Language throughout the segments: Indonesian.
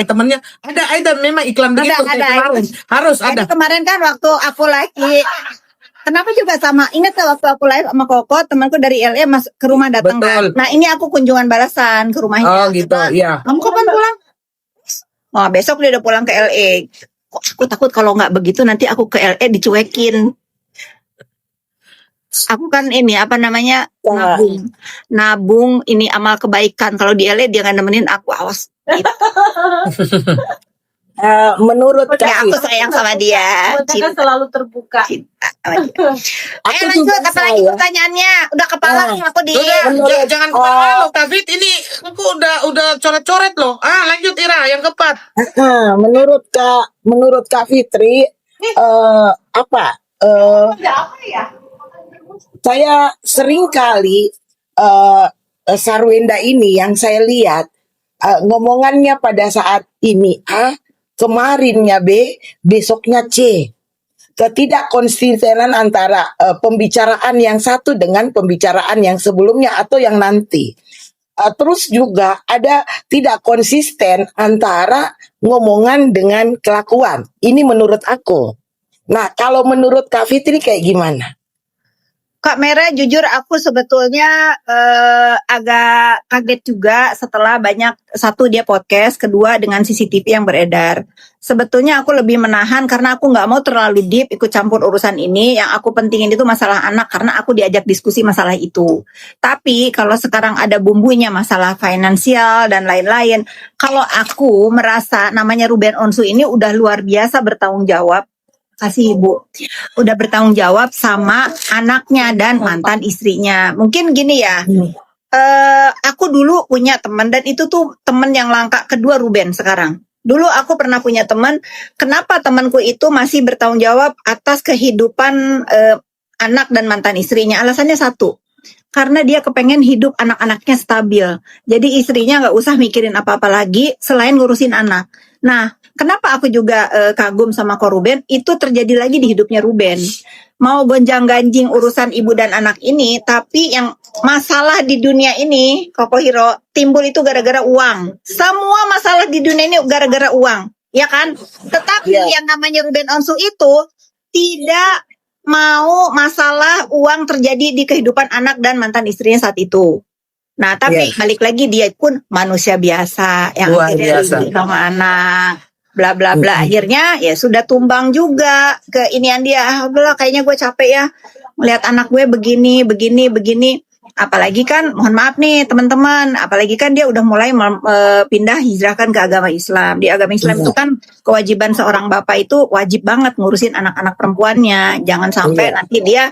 temennya ada memang iklan begitu. Harus ada. Kemarin kan waktu aku lagi kenapa juga sama, ingat waktu aku live sama Koko, temanku dari LA ke rumah datang kan. Nah ini aku kunjungan balasan ke rumahnya. Oh gitu, iya. Kamu kapan pulang? Oh besok dia udah pulang ke LA. Kok aku takut kalau nggak begitu nanti aku ke LA dicuekin. Aku kan ini apa namanya nabung ini amal kebaikan. Kalau di LA dia nggak nemenin aku, awas. Gitu. Menurut aku sayang sama dia. Cinta kan selalu terbuka. Ayo lanjut, apa lagi pertanyaannya? Udah kepala aku di. Udah, jangan kepala lo, Kavit. Ini aku udah coret-coret loh. Lanjut Ira, yang keempat. Menurut Kak Fitri, saya sering kali Sarwenda ini yang saya lihat ngomongannya pada saat ini A, kemarinnya B, besoknya C. Ketidakkonsistenan antara pembicaraan yang satu dengan pembicaraan yang sebelumnya atau yang nanti. Terus juga ada tidak konsisten antara ngomongan dengan kelakuan. Ini menurut aku. Nah, kalau menurut Kak Fitri kayak gimana? Kak Mera, jujur aku sebetulnya agak kaget juga setelah satu dia podcast, kedua dengan CCTV yang beredar. Sebetulnya aku lebih menahan karena aku nggak mau terlalu deep ikut campur urusan ini. Yang aku pentingin itu masalah anak karena aku diajak diskusi masalah itu. Tapi kalau sekarang ada bumbunya masalah finansial dan lain-lain, kalau aku merasa namanya Ruben Onsu ini udah luar biasa bertanggung jawab. Kasih Ibu, udah bertanggung jawab sama anaknya dan mantan istrinya. Mungkin gini ya, aku dulu punya teman dan itu tuh teman yang langka kedua Ruben sekarang. Dulu aku pernah punya teman, kenapa temanku itu masih bertanggung jawab atas kehidupan anak dan mantan istrinya? Alasannya satu, karena dia kepengen hidup anak-anaknya stabil. Jadi istrinya nggak usah mikirin apa-apa lagi selain ngurusin anak. Nah, kenapa aku juga kagum sama Ko Ruben? Itu terjadi lagi di hidupnya Ruben. Mau gonjang-ganjing urusan ibu dan anak ini, tapi yang masalah di dunia ini, Koko Hiro, timbul itu gara-gara uang. Semua masalah di dunia ini gara-gara uang, ya kan? Tetapi yang namanya Ruben Onsu itu tidak mau masalah uang terjadi di kehidupan anak dan mantan istrinya saat itu. Nah, tapi balik lagi dia pun manusia biasa yang akhirnya sama anak, bla bla bla. Akhirnya ya sudah tumbang juga ke inian dia. Udahlah kayaknya gue capek ya melihat anak gue begini. Apalagi kan, mohon maaf nih teman-teman, apalagi kan dia udah mulai pindah hijrahkan ke agama Islam. Di agama Islam itu kan kewajiban seorang bapak itu wajib banget ngurusin anak-anak perempuannya. Jangan sampai nanti dia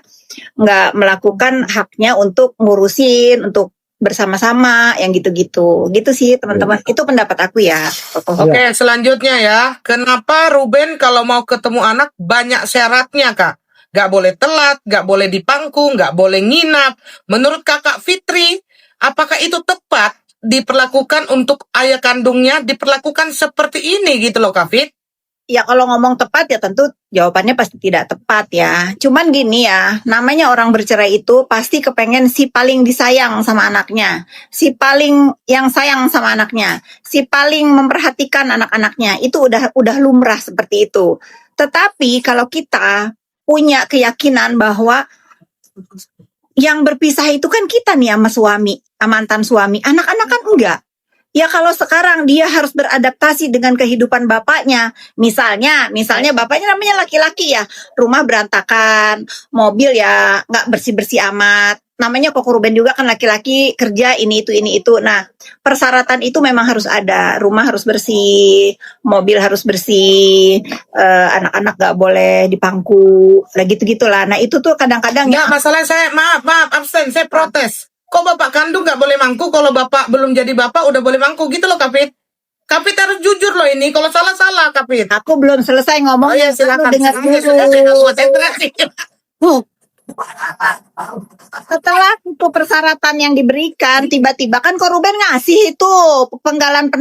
nggak melakukan haknya untuk ngurusin, untuk bersama-sama yang gitu-gitu. Gitu sih teman-teman. Itu pendapat aku ya. Oke, selanjutnya ya. Kenapa Ruben kalau mau ketemu anak banyak syaratnya, Kak? Gak boleh telat, gak boleh dipangku, gak boleh nginap. Menurut Kakak Fitri, apakah itu tepat diperlakukan untuk ayah kandungnya, diperlakukan seperti ini gitu loh, Kak Fit? Ya kalau ngomong tepat ya tentu jawabannya pasti tidak tepat ya. Cuman gini ya, namanya orang bercerai itu pasti kepengen si paling disayang sama anaknya, si paling yang sayang sama anaknya, si paling memperhatikan anak-anaknya. Itu udah lumrah seperti itu. Tetapi kalau kita punya keyakinan bahwa yang berpisah itu kan kita nih sama suami, sama mantan suami, anak-anak kan enggak. Ya kalau sekarang dia harus beradaptasi dengan kehidupan bapaknya. Misalnya bapaknya namanya laki-laki ya, rumah berantakan, mobil ya nggak bersih-bersih amat. Namanya Koko Ruben juga kan laki-laki, kerja ini itu. Nah, persyaratan itu memang harus ada. Rumah harus bersih, mobil harus bersih, anak-anak nggak boleh dipangku, lah gitu-gitulah. Nah itu tuh kadang-kadang ya masalah saya, maaf absen, saya protes. Kok bapak kandung gak boleh mangku, kalau bapak belum jadi bapak udah boleh mangku gitu loh, Kapit. Kapit harus jujur loh ini, kalau salah Kapit. Aku belum selesai ngomong. Oh ya silakan. Dengar dulu. Setelah itu persyaratan yang diberikan, tiba-tiba kan Ko Ruben ngasih itu penggalan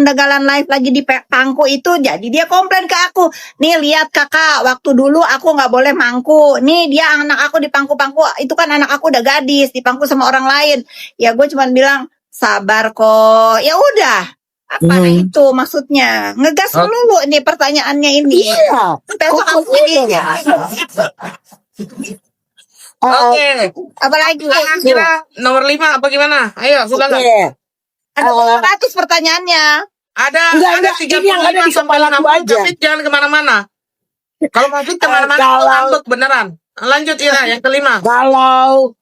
live lagi di pangku itu, jadi dia komplain ke aku, nih lihat kakak, waktu dulu aku nggak boleh mangku, nih dia anak aku di pangku-pangku, itu kan anak aku udah gadis, dipangku sama orang lain. Ya gue cuma bilang sabar kok, ya udah. Apa itu maksudnya? Ngegas Oh. dulu nih pertanyaannya ini. Iya. Besok aku Pokoknya Oke. apalagi? Kira nomor 5 apa gimana? Ayo, silakan. oke. Ada 100 pertanyaannya. Ada Enggak, ini yang ada di 35 sampai kepala aku 60, aja. tapi jangan kemana-mana. Kalau Hafid kemana-mana Kalau- ngambek beneran. Lanjut Ira, yang kelima. Kalau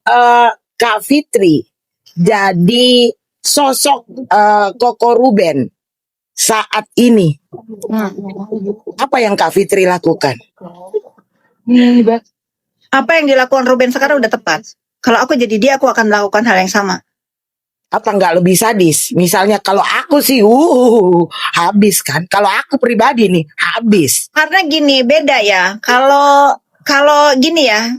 Kak Fitri jadi sosok Koko Ruben saat ini, apa yang Kak Fitri lakukan? Apa yang dilakukan Ruben sekarang udah tepat. Kalau aku jadi dia, aku akan melakukan hal yang sama. Apa nggak lebih sadis? Misalnya kalau aku sih, habis kan. Kalau aku pribadi nih, habis. Karena gini, beda ya. Kalau gini ya,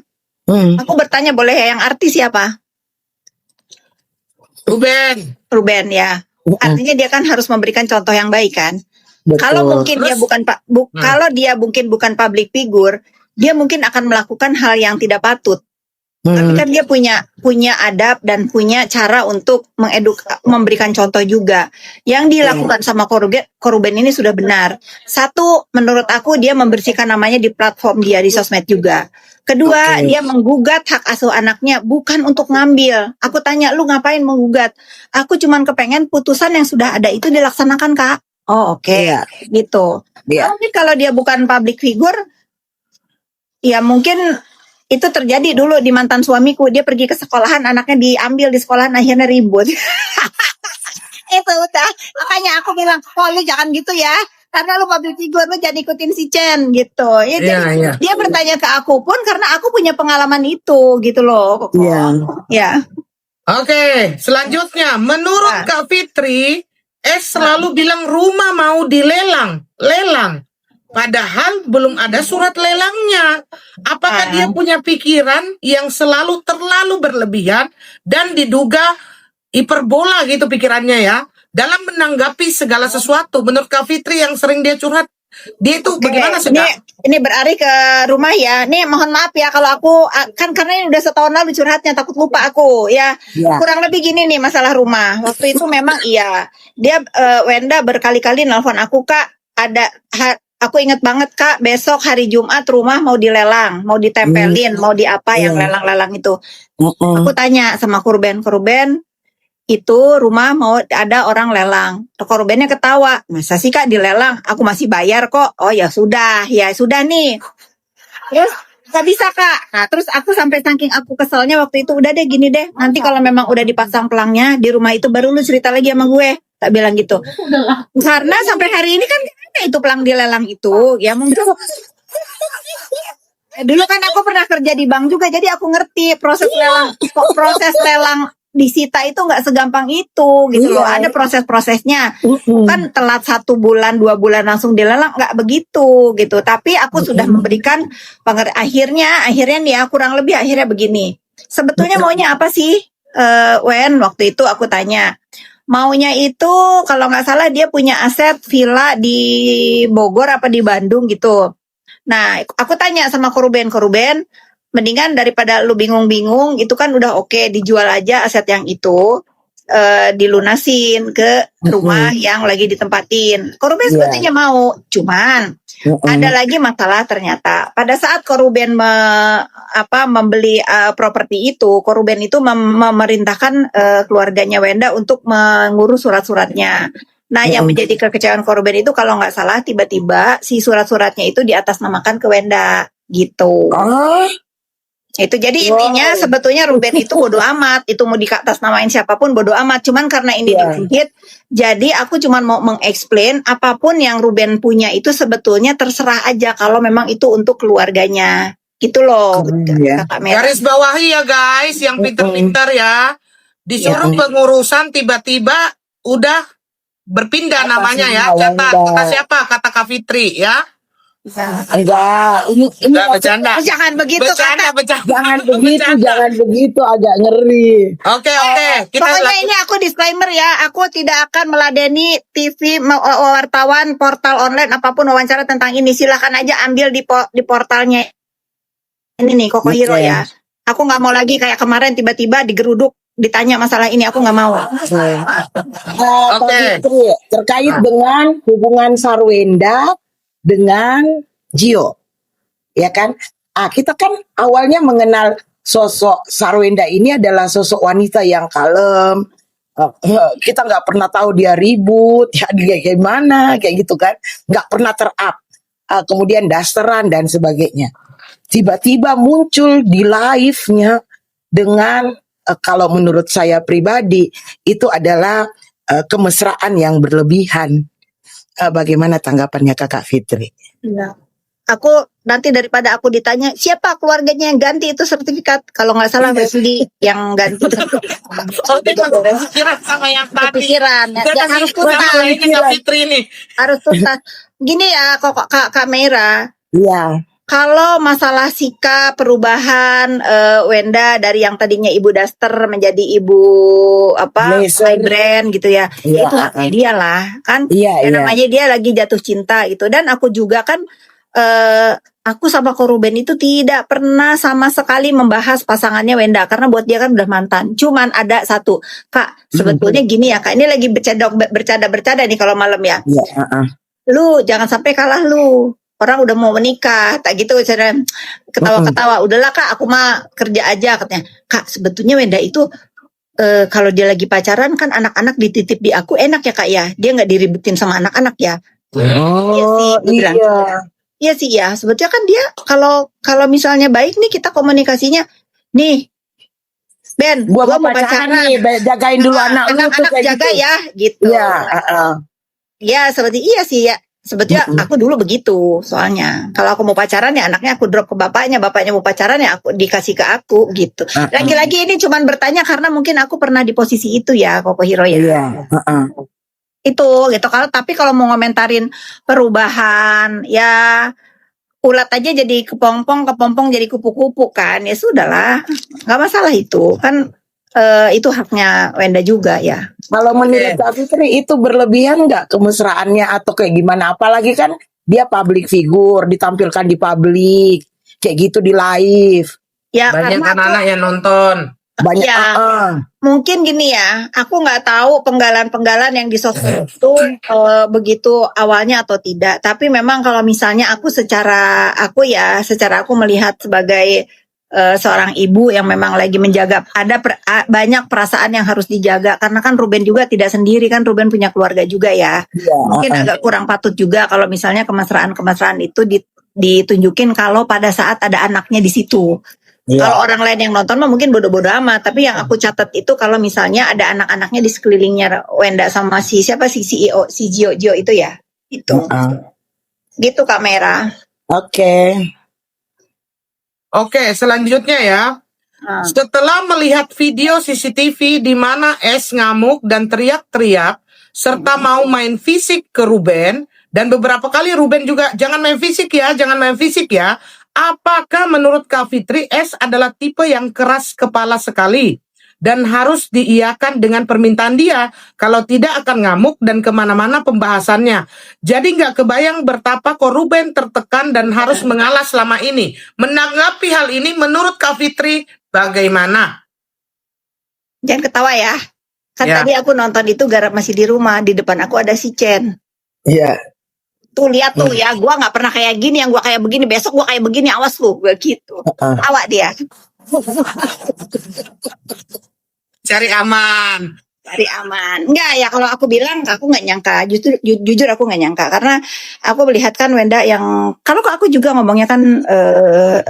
aku bertanya boleh ya, yang artis siapa? Ruben ya. Artinya dia kan harus memberikan contoh yang baik kan. Betul. Kalau mungkin dia Terus? bukan kalau dia mungkin bukan public figure, dia mungkin akan melakukan hal yang tidak patut. Tapi kan dia punya adab dan punya cara untuk memberikan contoh juga. Yang dilakukan sama Koruben ini sudah benar. Satu, menurut aku dia membersihkan namanya di platform dia di sosmed juga. Kedua, Oke. dia menggugat hak asuh anaknya bukan untuk ngambil. Aku tanya, lu ngapain menggugat? Aku cuman kepengen putusan yang sudah ada itu dilaksanakan, Kak. Oh, oke. Iya. Gitu. Iya. Mungkin kalau dia bukan public figure, ya mungkin itu terjadi dulu di mantan suamiku. Dia pergi ke sekolahan, anaknya diambil di sekolahan, akhirnya ribut. Itu udah. Makanya aku bilang, oh lu jangan gitu ya. Karena lu public figure, lu jangan ikutin si Chen gitu. Ya, jadi Iya. dia bertanya ke aku pun karena aku punya pengalaman itu gitu loh. Iya. Ya. Oke, selanjutnya menurut Nah. Kak Fitri, selalu bilang rumah mau dilelang, lelang. Padahal belum ada surat lelangnya. Apakah dia punya pikiran yang selalu terlalu berlebihan dan diduga hiperbola gitu pikirannya ya? Dalam menanggapi segala sesuatu, menurut Kak Fitri yang sering dia curhat, dia itu bagaimana sih, Kak? Ini beralih ke rumah ya. Nih mohon maaf ya kalau aku kan karena ini udah setahun lalu curhatnya, takut lupa aku ya. Ya. Kurang lebih gini nih masalah rumah. Waktu itu memang iya. Dia Wenda berkali-kali nelpon aku, Kak. Aku inget banget, Kak, besok hari Jumat rumah mau dilelang, mau ditempelin, mau di apa yang lelang-lelang itu. Aku tanya sama Koruben, itu rumah mau ada orang lelang. Korubennya ketawa, masa sih Kak dilelang? Aku masih bayar kok. Oh ya sudah nih. Terus gak bisa Kak. Nah terus aku sampai saking aku keselnya waktu itu, udah deh gini deh. Nanti kalau memang udah dipasang pelangnya di rumah itu baru lu cerita lagi sama gue. Tak bilang gitu. Karena sampai hari ini kan gak ada itu pelang dilelang itu. Ya mungkin dulu kan aku pernah kerja di bank juga, jadi aku ngerti proses lelang disita itu nggak segampang itu gitu loh. Ada proses-prosesnya. Kan telat 1 bulan 2 bulan langsung dilelang, nggak begitu gitu. Tapi aku sudah memberikan akhirnya nih ya kurang lebih akhirnya begini. Sebetulnya maunya apa sih? Wen waktu itu aku tanya. Maunya itu kalau nggak salah dia punya aset villa di Bogor apa di Bandung gitu. Nah, aku tanya sama Koruben, mendingan daripada lu bingung-bingung, itu kan udah oke, dijual aja aset yang itu, dilunasin ke rumah yang lagi ditempatin. Koruben sebetulnya mau, cuman ada lagi masalah ternyata. Pada saat Koruben membeli properti itu, Koruben itu memerintahkan keluarganya Wenda untuk mengurus surat-suratnya. Nah, yang menjadi kekecewaan Koruben itu kalau nggak salah tiba-tiba si surat-suratnya itu diatasnamakan ke Wenda gitu. Itu jadi intinya sebetulnya Ruben itu bodoh amat, itu mau diatasnamain siapapun bodoh amat. Cuman karena ini dihit, jadi aku cuman mau mengeksplain apapun yang Ruben punya itu sebetulnya terserah aja kalau memang itu untuk keluarganya. Gitu loh. Kakak Merah. Garis bawahi ya guys, yang pintar-pintar ya. Disuruh pengurusan tiba-tiba udah berpindah namanya ya. Catat kata siapa? Kata Kak Fitri ya. Enggak, ini Bercanda. Jangan begitu Bercanda, kata. bercanda. jangan begitu, agak ngeri. Oke. Kita Pokoknya lanjut. ini aku disclaimer ya, aku tidak akan meladeni TV, wartawan, portal online apapun wawancara tentang ini. Silahkan aja ambil di portalnya. Ini nih Koko Hero ya. Aku nggak mau lagi kayak kemarin tiba-tiba digeruduk ditanya masalah ini, aku nggak mau. Pak Oke. Fitri, terkait dengan hubungan Sarwenda dengan Gio, ya kan? Kita kan awalnya mengenal sosok Sarwenda ini adalah sosok wanita yang kalem. Kita nggak pernah tahu dia ribut, ya dia kayak gimana, kayak gitu kan? Nggak pernah terup. Kemudian dasteran dan sebagainya. Tiba-tiba muncul di live-nya dengan kalau menurut saya pribadi itu adalah kemesraan yang berlebihan. Bagaimana tanggapannya Kakak Fitri? Enggak. Aku nanti daripada aku ditanya siapa keluarganya yang ganti itu sertifikat, kalau nggak salah Wesley yang ganti. Oh, dia kepikiran sama yang tadi. Kepikiran, Dia ya kasih harus usaha tuntas, lainnya Kak Fitri nih. harus tuntas. Gini ya, Kak Mera. Iya, Kalau masalah sikap perubahan Wenda dari yang tadinya ibu daster menjadi ibu Blazer. high brand gitu ya, Iya, itu haknya dia lah kan. Iya, Ya, iya. namanya dia lagi jatuh cinta gitu. Dan aku juga kan aku sama Ko Ruben itu tidak pernah sama sekali membahas pasangannya Wenda karena buat dia kan udah mantan. Cuman ada satu, Kak, sebetulnya gini ya Kak, ini lagi bercanda nih kalau malam ya. Iya, Lu jangan sampai kalah lu. Orang udah mau menikah, tak gitu cara ketawa-ketawa. Udahlah Kak, aku mah kerja aja katanya. Kak, sebetulnya Wenda itu kalau dia lagi pacaran kan anak-anak dititip di aku enak ya Kak ya. Dia nggak diributin sama anak-anak ya. Iya sih, Oh, gue bilang. iya. Iya sih ya. Sebetulnya kan dia kalau misalnya baik nih kita komunikasinya. Nih, Ben, Gua gua mau pacaran nih, jagain dulu anak lu tuh anak-anak kayak jaga gitu. ya, gitu. Iya, Ya, seperti iya sih ya. Sebetulnya aku dulu begitu, soalnya kalau aku mau pacaran ya anaknya aku drop ke bapaknya mau pacaran ya aku dikasih ke aku gitu. Lagi-lagi ini cuman bertanya karena mungkin aku pernah di posisi itu ya, Koko Hiro ya. Iya, Itu gitu. Tapi kalau mau ngomentarin perubahan ya ulat aja jadi kepompong jadi kupu-kupu kan, ya sudahlah, nggak masalah itu kan. Itu haknya Wenda juga ya. Kalau menurut Kak Fitri itu berlebihan nggak kemesraannya atau kayak gimana? Apalagi kan dia public figure, ditampilkan di publik, kayak gitu di live. Ya Banyak karena anak-anak yang nonton. Banyak. Ya. mungkin gini ya, aku nggak tahu penggalan-penggalan yang di sosmed itu begitu awalnya atau tidak. Tapi memang kalau misalnya secara aku melihat sebagai seorang ibu yang memang lagi menjaga, ada banyak perasaan yang harus dijaga karena kan Ruben juga tidak sendiri kan, Ruben punya keluarga juga ya. Iya, Mungkin agak kurang patut juga kalau misalnya kemesraan itu ditunjukin kalau pada saat ada anaknya di situ. Iya. Kalau orang lain yang nonton mah mungkin bodoh-bodoh amat, tapi yang aku catat itu kalau misalnya ada anak-anaknya di sekelilingnya Wenda sama si CEO si Gio itu ya. Itu. Gitu Kak Mera. Oke. Oke, selanjutnya ya. Setelah melihat video CCTV di mana S ngamuk dan teriak-teriak serta mau main fisik ke Ruben, dan beberapa kali Ruben juga jangan main fisik ya. Apakah menurut Kak Fitri S adalah tipe yang keras kepala sekali dan harus diiyakan dengan permintaan dia, kalau tidak akan ngamuk dan kemana-mana pembahasannya. Jadi nggak kebayang betapa kok Ruben tertekan dan harus mengalah selama ini. Menanggapi hal ini menurut Kak Fitri bagaimana? Jangan ketawa ya. Kan Ya. tadi aku nonton itu garap masih di rumah, di depan aku ada si Chen. Iya. Tuh lihat tuh ya, gua nggak pernah kayak gini, yang gua kayak begini, besok gua kayak begini, awas lu, begitu. Awak dia. Cari aman. Enggak ya, kalau aku bilang aku nggak nyangka, jujur aku nggak nyangka karena aku melihat kan Wenda yang kalau aku juga ngomongnya kan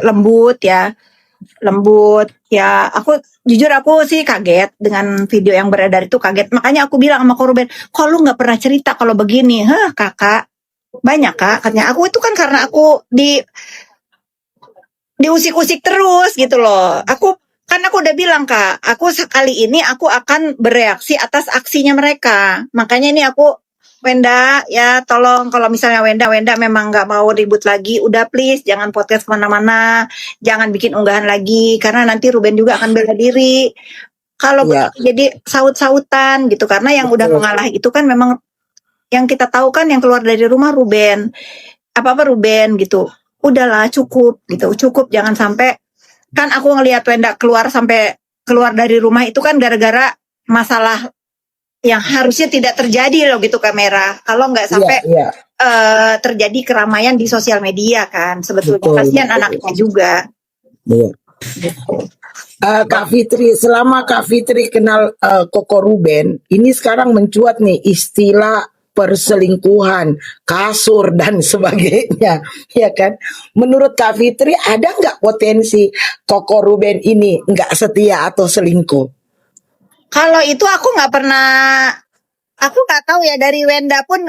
lembut ya, aku jujur aku sih kaget dengan video yang beredar itu, kaget. Makanya aku bilang sama Korben, kok lu nggak pernah cerita kalau begini? Kakak banyak Kak, katanya aku itu kan karena aku diusik-usik terus gitu loh. Aku udah bilang Kak, aku sekali ini aku akan bereaksi atas aksinya mereka. Makanya ini aku, Wenda ya tolong kalau misalnya Wenda memang nggak mau ribut lagi, udah please jangan podcast kemana-mana, jangan bikin unggahan lagi karena nanti Ruben juga akan bela diri. Kalau jadi saut-sautan gitu, karena yang udah mengalah itu kan memang yang kita tahu kan yang keluar dari rumah Ruben, apa Ruben gitu. Udahlah cukup gitu, cukup, jangan sampai. Kan aku ngelihat Wenda keluar sampai keluar dari rumah itu kan gara-gara masalah yang harusnya tidak terjadi loh gitu Kak Mera. Kalau nggak Iya, sampai iya, terjadi keramaian di sosial media kan. Sebetulnya betul, kasihan betul. anaknya juga. Iya. Kak Fitri, selama Kak Fitri kenal Koko Ruben, ini sekarang mencuat nih istilah perselingkuhan, kasur dan sebagainya, ya kan? Menurut Kak Fitri ada nggak potensi Koko Ruben ini nggak setia atau selingkuh? Kalau itu aku nggak tahu ya, dari Wenda pun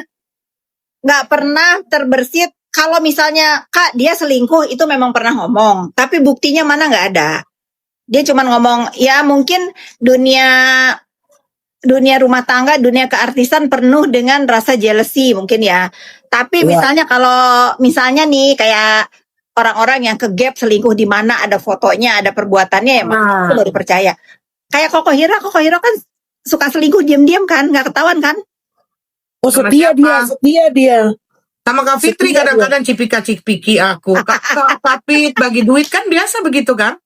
nggak pernah terbersit. Kalau misalnya Kak dia selingkuh itu memang pernah ngomong, tapi buktinya mana nggak ada. Dia cuma ngomong ya mungkin dunia rumah tangga, dunia keartisan penuh dengan rasa jealousy mungkin ya. Tapi Iya. misalnya kalau misalnya nih kayak orang-orang yang ke gap selingkuh di mana ada fotonya, ada perbuatannya ya Nah, itu baru percaya. Kayak Koko Hira kan suka selingkuh diam-diam kan, nggak ketahuan kan? oh Sama setia dia, siapa? setia dia. Sama Kak Fitri Setia dia. kadang-kadang cipika-cipiki aku. Kak Fit bagi duit kan biasa begitu kan?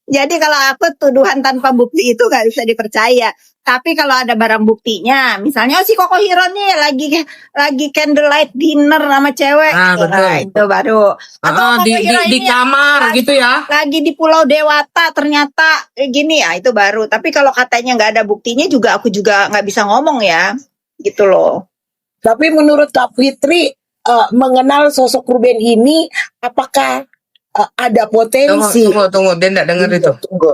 Jadi kalau aku tuduhan tanpa bukti itu nggak bisa dipercaya. Tapi kalau ada barang buktinya, misalnya si Koko Hiro nih lagi candlelight dinner sama cewek, Ah, betul. nah, itu baru. Atau Koko Di Hiro di ini kamar gitu ya. lagi di Pulau Dewata ternyata gini ya, itu baru. Tapi kalau katanya nggak ada buktinya juga aku juga nggak bisa ngomong ya, gitu loh. Tapi menurut Kak Fitri mengenal sosok Ruben ini, apakah ada potensi? Tunggu, dia nggak denger itu. Tunggu.